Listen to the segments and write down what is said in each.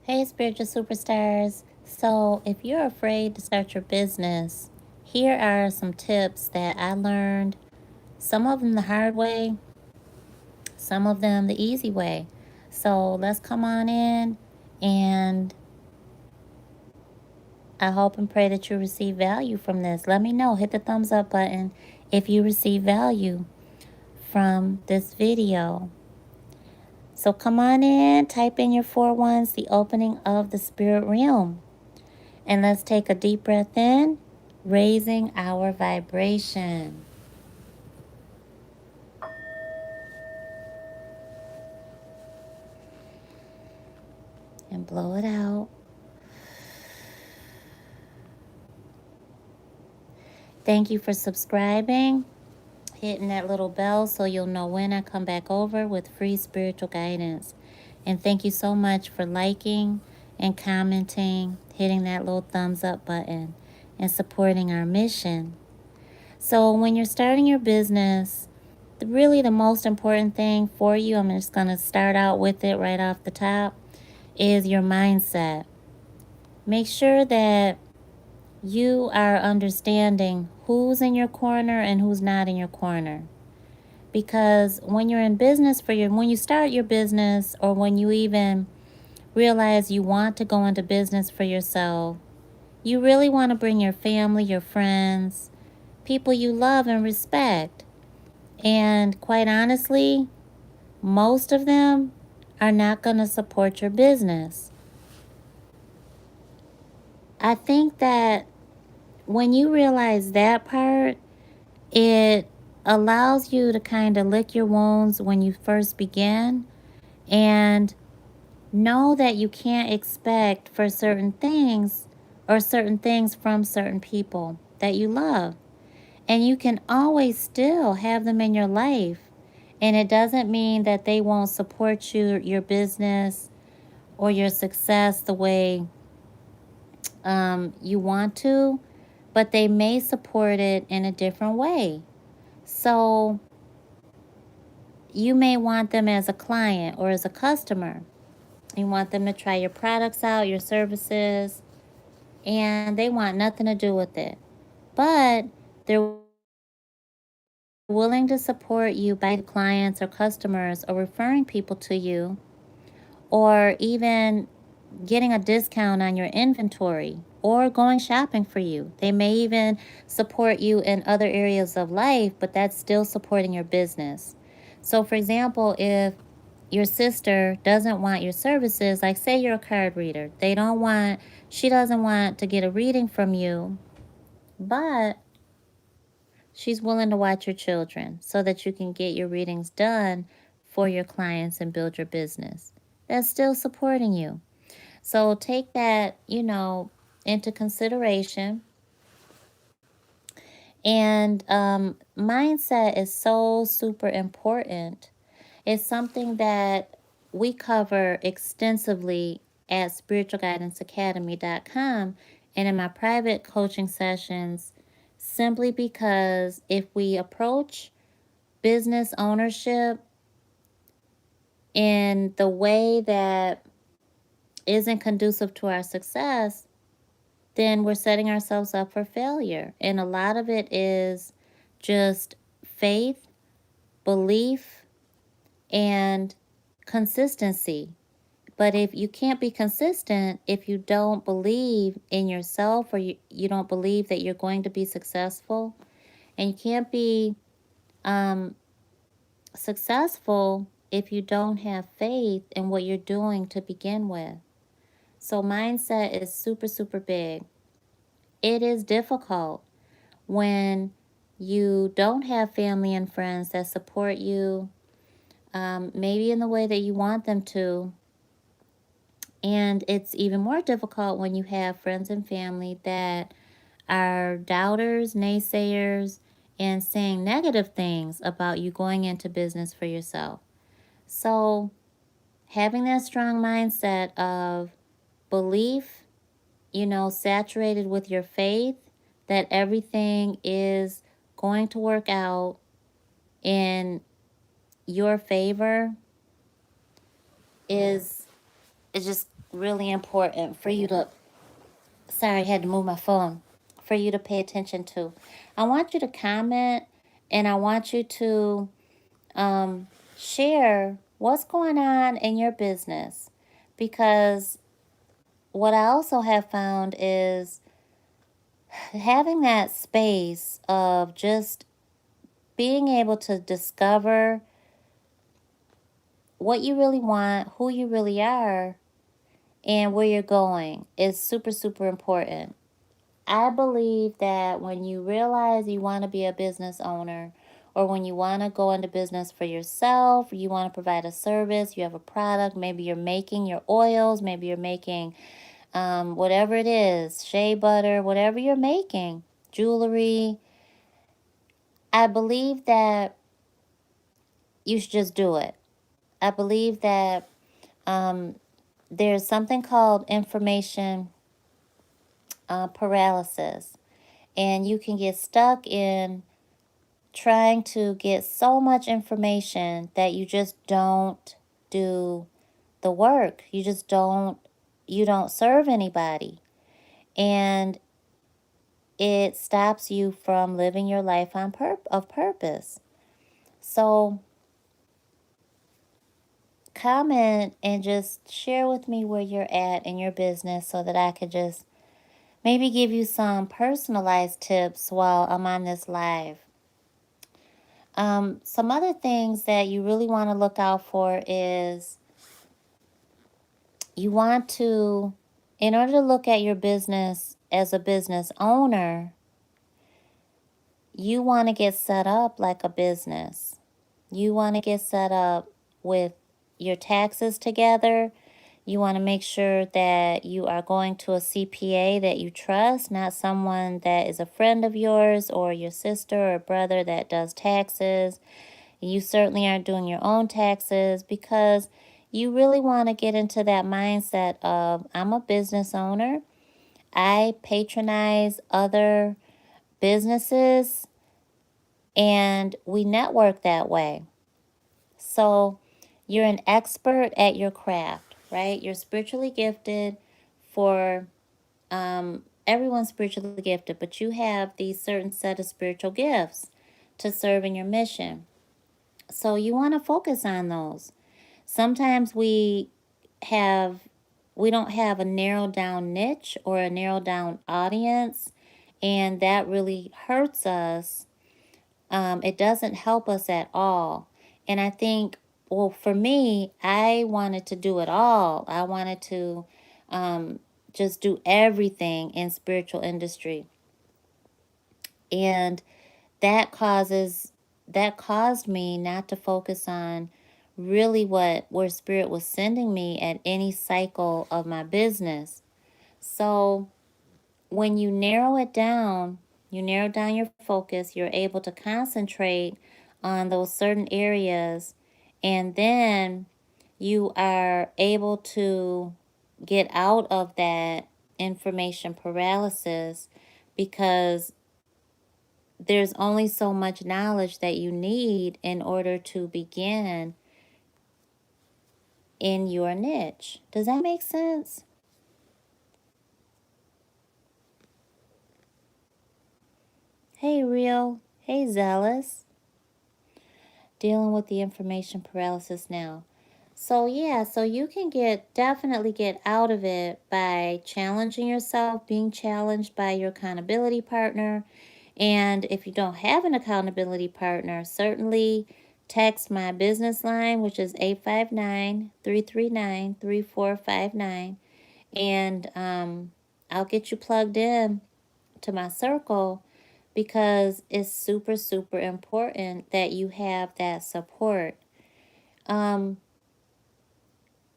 Hey, spiritual superstars. So, if you're afraid to start your business, here are some tips that I learned. Some of them the hard way, some of them the easy way. So, let's come on in, and I hope and pray that you receive value from this. Let me know. Hit the thumbs up button if you receive value from this video. So, come on in, type in your 4 ones, the opening of the spirit realm. And let's take a deep breath in, raising our vibration. And blow it out. Thank you for subscribing, hitting that little bell so you'll know when I come back over with free spiritual guidance. And thank you so much for liking and commenting, hitting that little thumbs up button, and supporting our mission. So when you're starting your business, really the most important thing for you, I'm just going to start out with it right off the top, is your mindset. Make sure that you are understanding who's in your corner and who's not in your corner. Because when you're in business when you start your business, or when you even realize you want to go into business for yourself, you really want to bring your family, your friends, people you love and respect. And quite honestly, most of them are not going to support your business. I think that when you realize that part, it allows you to kind of lick your wounds when you first begin, and know that you can't expect for certain things, or certain things from certain people that you love. And you can always still have them in your life. And it doesn't mean that they won't support your business, or your success the way you want to, but they may support it in a different way. So you may want them as a client or as a customer. You want them to try your products out, your services, and they want nothing to do with it. But they're willing to support you by clients or customers, or referring people to you, or even getting a discount on your inventory, or going shopping for you. They may even support you in other areas of life, but that's still supporting your business. So, for example, if your sister doesn't want your services, like say you're a card reader, she doesn't want to get a reading from you, but she's willing to watch your children so that you can get your readings done for your clients and build your business. That's still supporting you. So take that, into consideration. And mindset is so super important. It's something that we cover extensively at spiritualguidanceacademy.com and in my private coaching sessions, simply because if we approach business ownership in the way that isn't conducive to our success, then we're setting ourselves up for failure. And a lot of it is just faith, belief, and consistency. But if you can't be consistent, if you don't believe in yourself, or you don't believe that you're going to be successful, and you can't be successful if you don't have faith in what you're doing to begin with. So mindset is super, super big. It is difficult when you don't have family and friends that support you, maybe in the way that you want them to. And it's even more difficult when you have friends and family that are doubters, naysayers, and saying negative things about you going into business for yourself. So having that strong mindset of belief, saturated with your faith that everything is going to work out in your favor is just really important for you to, sorry, I had to move my phone, for you to pay attention to. I want you to comment, and I want you to share what's going on in your business, because what I also have found is having that space of just being able to discover what you really want, who you really are, and where you're going is super, super important. I believe that when you realize you want to be a business owner, or when you want to go into business for yourself, you want to provide a service, you have a product, maybe you're making your oils, maybe you're making whatever it is, shea butter, whatever you're making, jewelry. I believe that you should just do it. I believe that there's something called information paralysis, and you can get stuck in trying to get so much information that you just don't do the work. You don't serve anybody. And it stops you from living your life of purpose. So comment and just share with me where you're at in your business so that I could just maybe give you some personalized tips while I'm on this live. Some other things that you really want to look out for is you want to, in order to look at your business as a business owner, you want to get set up like a business. You want to get set up with your taxes together. You want to make sure that you are going to a CPA that you trust, not someone that is a friend of yours or your sister or brother that does taxes. You certainly aren't doing your own taxes, because you really want to get into that mindset of, I'm a business owner. I patronize other businesses and we network that way. So you're an expert at your craft, right? You're spiritually gifted. For everyone's spiritually gifted, but you have these certain set of spiritual gifts to serve in your mission. So you want to focus on those. Sometimes we don't have a narrowed down niche or a narrowed down audience, and that really hurts us. It doesn't help us at all. And I think, well, for me, I wanted to do it all. I wanted to just do everything in spiritual industry. And that caused me not to focus on really where spirit was sending me at any cycle of my business. So when you narrow down your focus, you're able to concentrate on those certain areas, and then you are able to get out of that information paralysis, because there's only so much knowledge that you need in order to begin in your niche. Does that make sense? Hey, Real. Hey, Zealous. Dealing with the information paralysis now. So yeah, so you can definitely get out of it by challenging yourself, being challenged by your accountability partner. And if you don't have an accountability partner, certainly text my business line, which is 859-339-3459. And I'll get you plugged in to my circle, because it's super, super important that you have that support.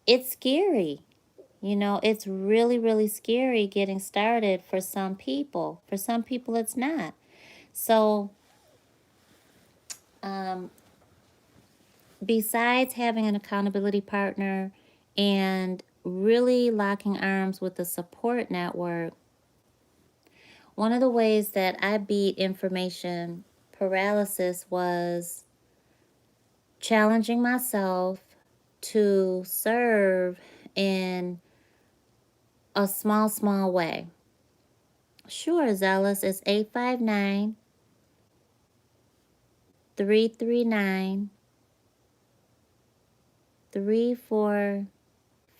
It's scary. It's really, really scary getting started for some people. For some people, it's not. So, besides having an accountability partner and really locking arms with a support network, one of the ways that I beat information paralysis was challenging myself to serve in a small, small way. Sure, Zealous is 859-339-3459.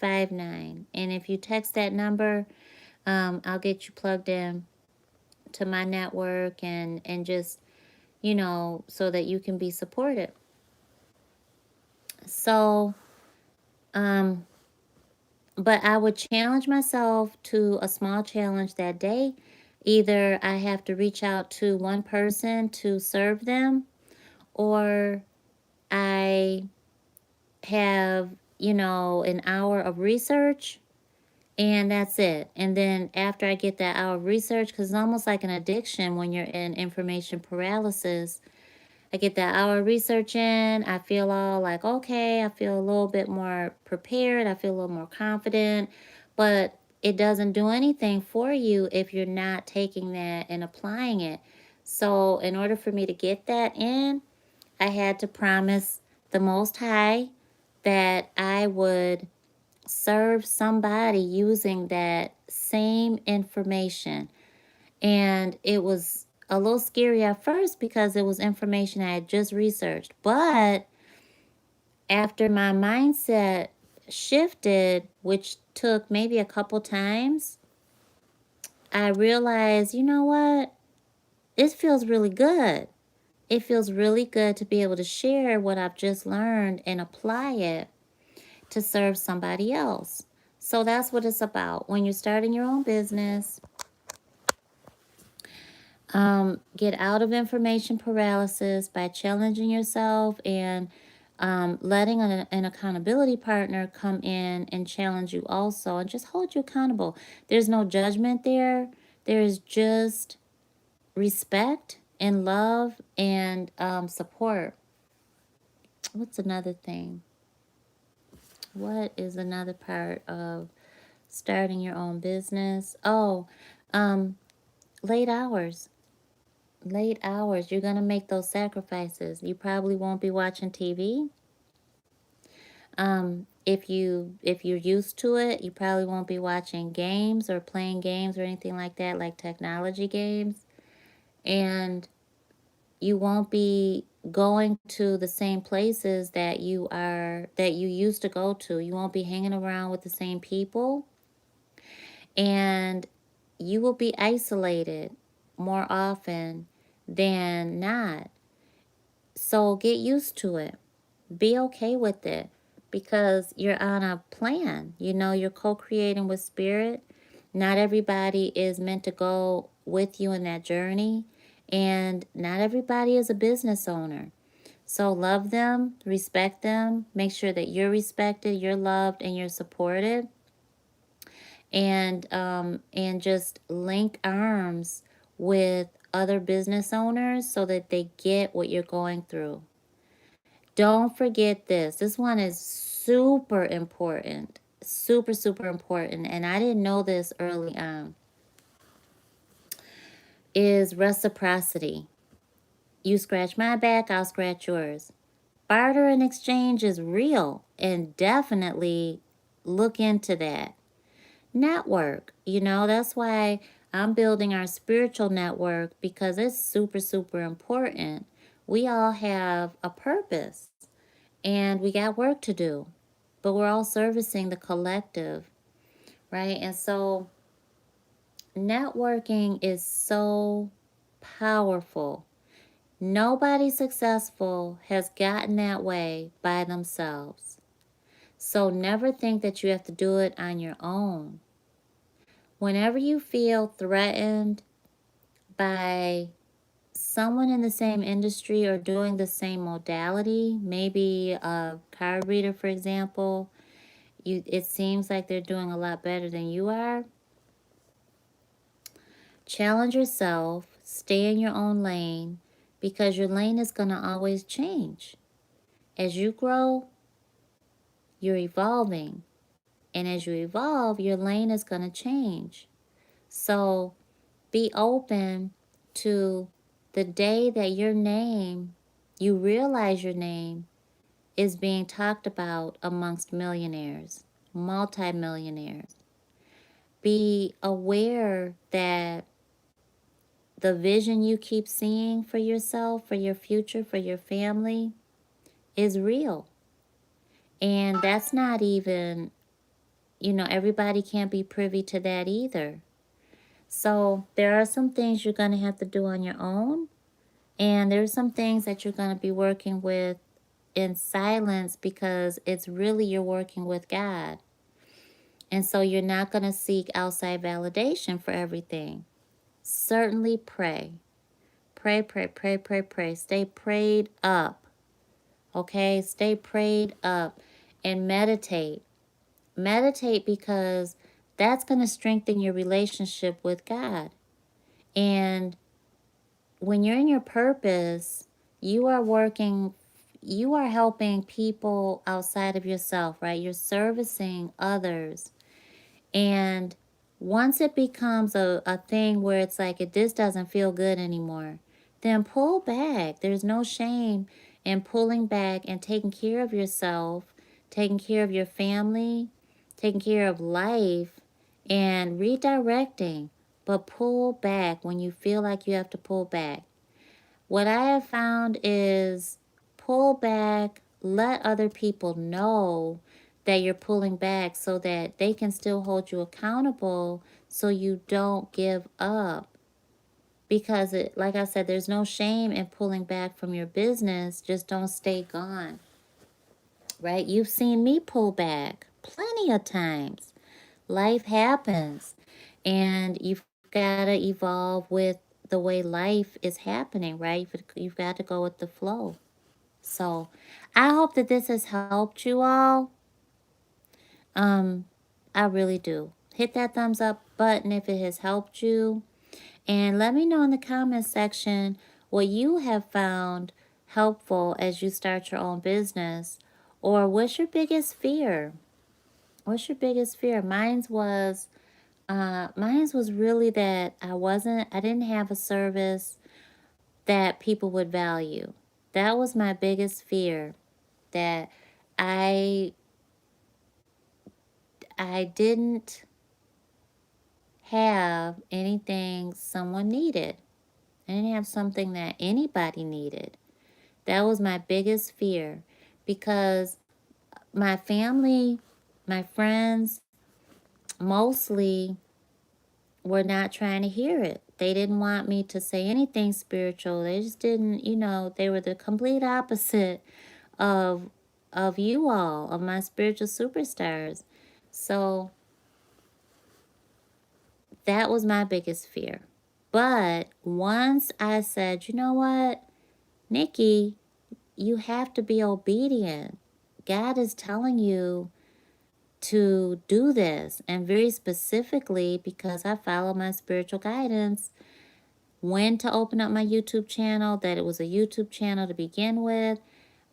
And if you text that number, I'll get you plugged in to my network and just, so that you can be supported. So, but I would challenge myself to a small challenge that day. Either I have to reach out to one person to serve them, or I have, an hour of research, and that's it. And then after I get that hour of research, because it's almost like an addiction when you're in information paralysis, I get that hour of research in, I feel all like, okay, I feel a little bit more prepared, I feel a little more confident, but it doesn't do anything for you if you're not taking that and applying it. So in order for me to get that in, I had to promise the Most High that I would serve somebody using that same information. And it was a little scary at first because it was information I had just researched. But after my mindset shifted, which took maybe a couple times, I realized, you know what? This feels really good. It feels really good to be able to share what I've just learned and apply it to serve somebody else. So that's what it's about. When you're starting your own business, get out of information paralysis by challenging yourself and letting an accountability partner come in and challenge you also and just hold you accountable. There's no judgment there. There is just respect and love and support. What's another thing? What is another part of starting your own business? Oh, um, late hours. Late hours. You're gonna make those sacrifices. You probably won't be watching TV. If you're used to it, you probably won't be watching games or playing games or anything like that, like technology games. And you won't be going to the same places that you used to go to. You won't be hanging around with the same people, and you will be isolated more often than not. So get used to it. Be okay with it because you're on a plan. You're co-creating with spirit. Not everybody is meant to go with you in that journey, and not everybody is a business owner. So love them, respect them, make sure that you're respected, you're loved, and you're supported, and just link arms with other business owners so that they get what you're going through. Don't forget this. This one is super important. Super, super important. And I didn't know this early on. Is reciprocity. You scratch my back, I'll scratch yours. Barter and exchange is real, and definitely look into that. Network. That's why I'm building our spiritual network, because it's super, super important. We all have a purpose and we got work to do, but we're all servicing the collective, right? And so networking is so powerful. Nobody successful has gotten that way by themselves. So never think that you have to do it on your own. Whenever you feel threatened by someone in the same industry or doing the same modality, maybe a card reader, for example, it seems like they're doing a lot better than you are. Challenge yourself, stay in your own lane, because your lane is going to always change. As you grow, you're evolving. And as you evolve, your lane is going to change. So be open to the day that you realize your name is being talked about amongst millionaires, multimillionaires. Be aware that the vision you keep seeing for yourself, for your future, for your family is real. And that's not even, everybody can't be privy to that either. So there are some things you're going to have to do on your own. And there's some things that you're going to be working with in silence because it's really you're working with God. And so you're not going to seek outside validation for everything. Certainly pray. Pray, pray, pray, pray, pray. Stay prayed up. Okay? Stay prayed up and meditate. Meditate because that's going to strengthen your relationship with God. And when you're in your purpose, you are working, you are helping people outside of yourself, right? You're servicing others. And once it becomes a thing where it's like, this doesn't feel good anymore, then pull back. There's no shame in pulling back and taking care of yourself, taking care of your family, taking care of life, and redirecting. But pull back when you feel like you have to pull back. What I have found is pull back, let other people know that you're pulling back so that they can still hold you accountable so you don't give up. Because like I said, there's no shame in pulling back from your business. Just don't stay gone. Right? You've seen me pull back plenty of times. Life happens. And you've got to evolve with the way life is happening, right? You've got to go with the flow. So I hope that this has helped you all. Um, I really do. Hit that thumbs up button if it has helped you. And let me know in the comments section what you have found helpful as you start your own business. Or what's your biggest fear? What's your biggest fear? Mine's was really that I didn't have a service that people would value. That was my biggest fear, that I I didn't have anything someone needed. I didn't have something that anybody needed. That was my biggest fear because my family, my friends, mostly were not trying to hear it. They didn't want me to say anything spiritual. They just didn't, they were the complete opposite of you all, of my spiritual superstars. So that was my biggest fear. But once I said, you know what, Nikki, you have to be obedient. God is telling you to do this. And very specifically, because I follow my spiritual guidance, when to open up my YouTube channel, that it was a YouTube channel to begin with,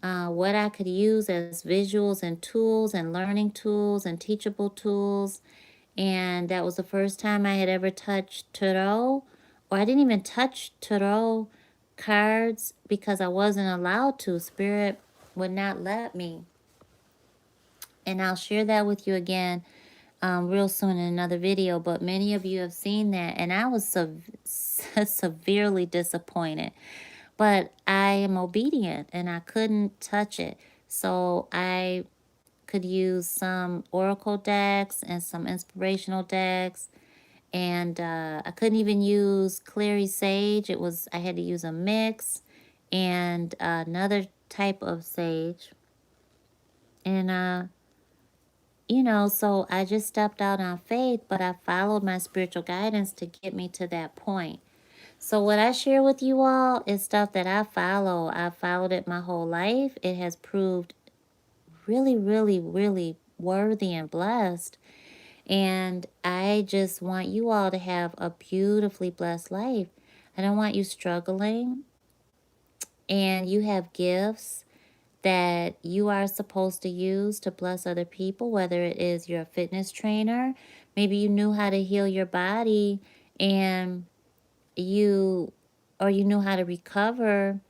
what I could use as visuals and tools and learning tools and teachable tools. And that was the first time I had ever touched tarot, or I didn't even touch tarot cards because I wasn't allowed to. Spirit would not let me. And I'll share that with you again real soon in another video. But many of you have seen that, and I was severely disappointed. But I am obedient, and I couldn't touch it. So I could use some oracle decks and some inspirational decks. And I couldn't even use clary sage. I had to use a mix and another type of sage. And so I just stepped out on faith, but I followed my spiritual guidance to get me to that point. So what I share with you all is stuff that I follow. I followed it my whole life. It has proved really, really, really worthy and blessed. And I just want you all to have a beautifully blessed life. I don't want you struggling. And you have gifts that you are supposed to use to bless other people, whether it is you're a fitness trainer, maybe you knew how to heal your body and you knew how to recover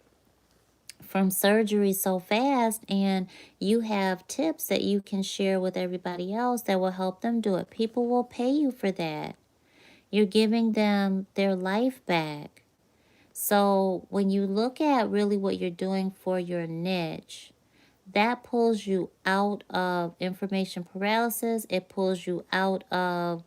from surgery so fast, and you have tips that you can share with everybody else that will help them do it. People will pay you for that. You're giving them their life back. So when you look at really what you're doing for your niche, that pulls you out of information paralysis. It pulls you out of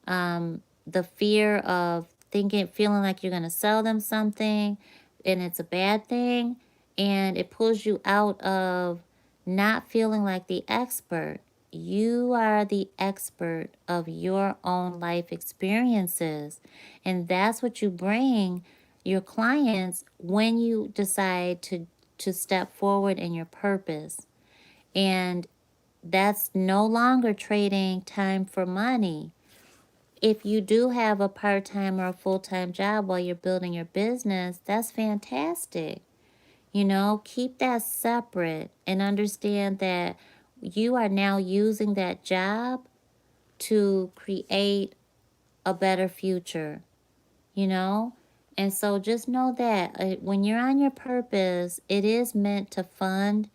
the fear of feeling like you're going to sell them something and it's a bad thing. And it pulls you out of not feeling like the expert. You are the expert of your own life experiences. And that's what you bring your clients when you decide to step forward in your purpose. And that's no longer trading time for money. If you do have a part-time or a full-time job while you're building your business, that's fantastic. Keep that separate and understand that you are now using that job to create a better future, you know? And so just know that when you're on your purpose, it is meant to fund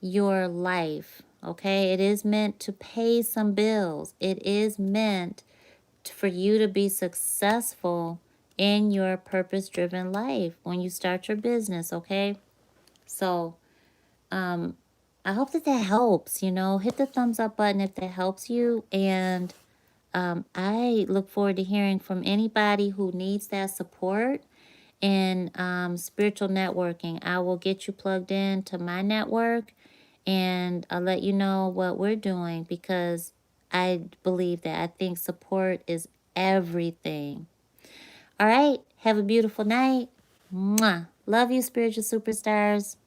your life, okay? It is meant to pay some bills. It is meant for you to be successful in your purpose-driven life when you start your business, okay? So, I hope that helps, hit the thumbs up button if that helps you. And I look forward to hearing from anybody who needs that support in spiritual networking. I will get you plugged in to my network and I'll let you know what we're doing because I believe that I think support is everything. All right. Have a beautiful night. Mwah. Love you, spiritual superstars.